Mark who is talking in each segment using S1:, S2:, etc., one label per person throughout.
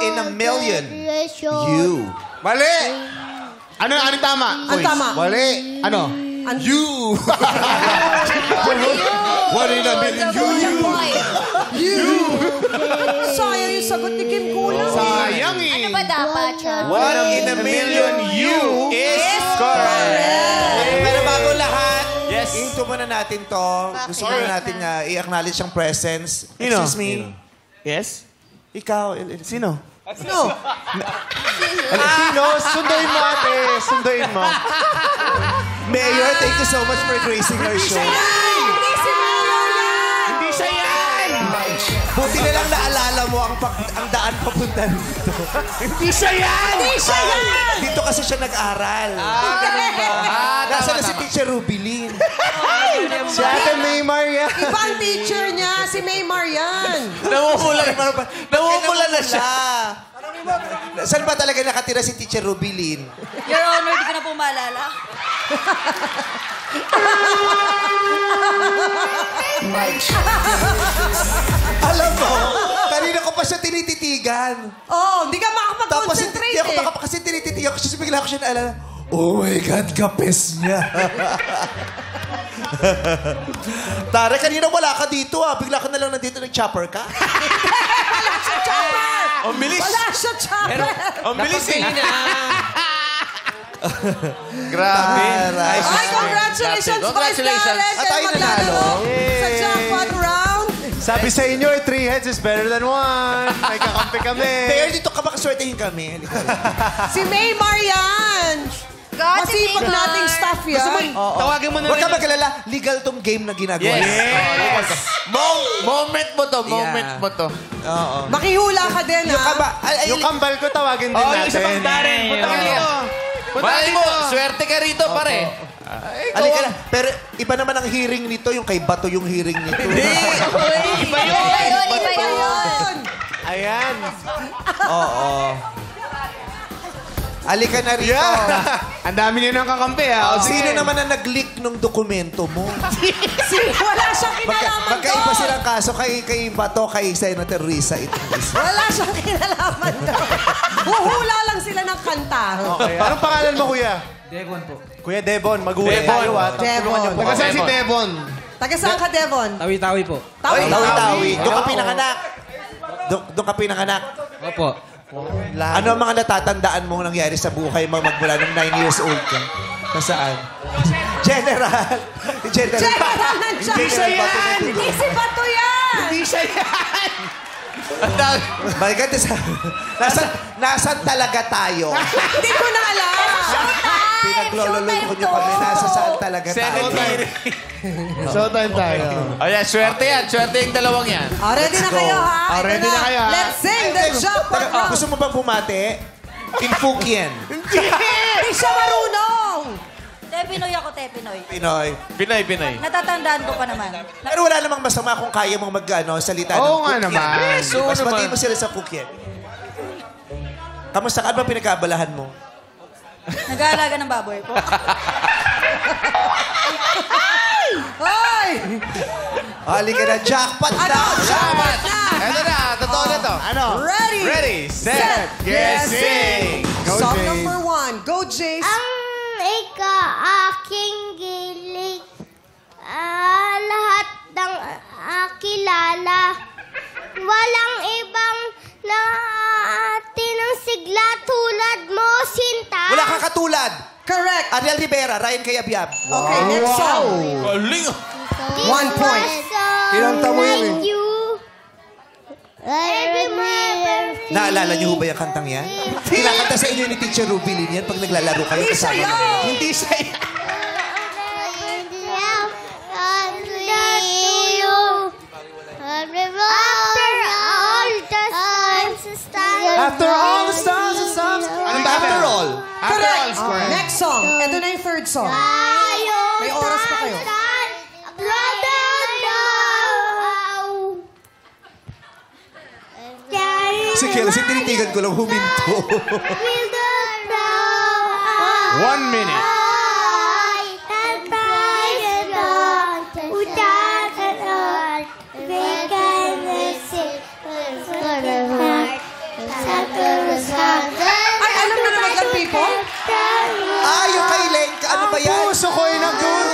S1: in a million. You.
S2: Mali! Ano tama?
S3: Ang tama.
S2: Mali. Ano?
S1: You. One in a million.
S3: Sayang yung sagot ni Kim Kulang.
S2: Sayang
S4: Ano ba dapat, Chad?
S1: One in a million. You is correct. Pero bago lahat, into muna natin to. Gusto muna natin i-acknowledge ang presence. Excuse me.
S2: Yes?
S1: Ikaw, sino?
S3: No.
S2: Sino? Sunduin mo, ate. Sunduin mo.
S1: Mayor, thank you so much for gracing our show.
S2: Hindi siya yan!
S1: Buti na lang naalala mo ang daan papunta dito.
S2: Hindi siya yan!
S1: Dito kasi siya nag-aral.
S2: Ganun ba?
S1: Nasaan na si Teacher Rubilin?
S2: Si Ate Maymar yan.
S3: Iba ang teacher niya, si Maymar yan.
S1: Namumula na siya. Saan ba talaga nakatira si Teacher Rubilin?
S4: Your Honor, di ko na po maalala.
S1: Alam mo, kanina ko pa siya tinititigan.
S3: Oh, hindi ka
S1: Tapos
S3: makapag-concentrate
S1: hindi ako kasi tinititigan ko siya. Bigla ko siya naalala. Oh my God, kapes niya. Tara, kanina wala ka dito Bigla ka na lang nandito, nag-chopper ka.
S3: Wala siya chopper!
S2: Ang bilis.
S3: Wala siya chopper!
S2: Ang bilis eh. Grabe.
S3: Ay, congratulations, Vice Talent!
S1: At tayo nanalo.
S3: Sa jackpot round.
S2: Sabi sa inyo, 3 heads is better than 1. May kakampi kami.
S1: Mayor, dito ka makaswertehin kami.
S3: Si Maymar yan!
S4: God, si
S3: Masipag
S4: Maymar.
S3: nating staff yan.
S2: Tawagin mo na
S1: Huwag ka magalala, legal tong game na ginagawa.
S2: Yes. Moment mo to. Moment mo to.
S3: Makihula ka din, ha?
S2: Yung kambal ko, tawagin din natin.
S5: Yung isa pang Darren. Punta ka dito.
S2: Punta
S5: mo, swerte ka rito, pare.
S1: Alika na. Pero iba naman ang hearing nito, yung kay Bato yung hearing nito.
S4: Iba yun.
S2: Ayan.
S1: Oo. Alika na rito.
S2: Ang dami niyo ng kakampi, ha?
S1: Sino naman ang nag-leak ng dokumento mo?
S3: Wala siyang kinalaman
S1: Magkaiba
S3: doon.
S1: silang kaso kay Bato, kay Senator Risa.
S3: Wala siyang kinalaman doon. Huhula lang sila ng kanta.
S2: Okay. Anong pangalan mo, kuya?
S5: Devon po.
S2: Kuya Devon, magulat
S5: Devon.
S2: tayo, ha?
S3: Devon.
S2: Taga saan si Devon?
S3: Taga saan ka, Devon?
S5: Tawi-tawi po.
S1: Tawi-tawi. Doon ka pinanganak. Doon ka pinanganak.
S5: Opo.
S1: Ano ang mga natatandaan mo nangyari sa buhay mo magmula nung 9 years old ka? Nasaan? General.
S3: General nandiyan.
S1: Hindi siya yan.
S3: Hindi si Bato yan.
S2: Hindi siya yan!
S1: My God, nasan talaga tayo?
S3: Hindi ko na alam.
S1: Pinaglololol ko nyo kami. Nasa saan talaga tayo?
S2: Showtime tayo.
S5: Ayan, swerte yan. Swerte yung dalawang yan.
S3: Ready na kayo, ha? Ito
S2: Ready na kayo, ha?
S3: Let's sing the jackpot round.
S1: Gusto mo bang bumate? In Fukien.
S3: Hindi siya marunong.
S4: Pinoy ako, Pinoy.
S1: Pinoy.
S5: Pinoy.
S4: Natatandaan ko pa naman.
S1: Pero wala namang masama kung kaya mong salita ng
S2: Oo nga
S1: Fukien.
S2: naman.
S1: Yes, mas pati mo sila sa Fukien. Kamusta ka ba pinagkabalahan mo?
S4: Nag-aalaga ng baboy po.
S3: Hoy!
S1: Halika na, jackpot na!
S3: Jackpot na!
S2: Ito na, totoo na to. Ano?
S3: Ready!
S2: Ready, set, get, sing! Go,
S3: Song
S2: Jace.
S3: number 1. Go, Jace.
S6: Aking gilig, lahat ng kilala. Walang ibang ng sigla tulad mo, Sinta.
S1: Wala kang katulad.
S3: Correct.
S1: Ariel Rivera, Ryan Cayabyab.
S3: Okay, next song.
S5: Galing.
S3: 1 point.
S1: Kinanta mo yun
S6: Like you. I remember.
S1: Naalala niyo ba yung kantang yan? Kinakanta sa inyo ni Teacher Rubilin yan pag naglalaro kayo kasama mo.
S2: Hindi siya yan.
S1: After all the stars and songs. Anong after all?
S2: After all is correct.
S3: Next song. Ito na yung third song. May oras pa kayo.
S1: Si Kelsey, tinitigan ko lang huminto.
S2: 1 minute.
S3: Ay, alam na naman ang people?
S1: Yung kay Len, ano ba yan?
S2: Puso ko'y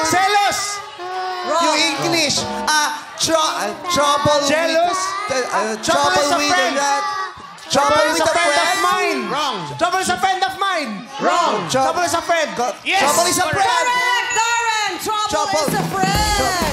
S2: selos!
S1: Yung English. Trouble
S2: Jealous?
S1: Trouble
S2: is a
S1: with
S2: friend.
S1: that.
S2: Trouble is
S1: with
S2: a friend of
S1: friend.
S2: mine. Wrong. Trouble is a friend of mine. Wrong. Trouble is a friend.
S1: Trouble is a friend.
S3: Correct, Darren! Trouble
S1: Trouble.
S3: is a friend!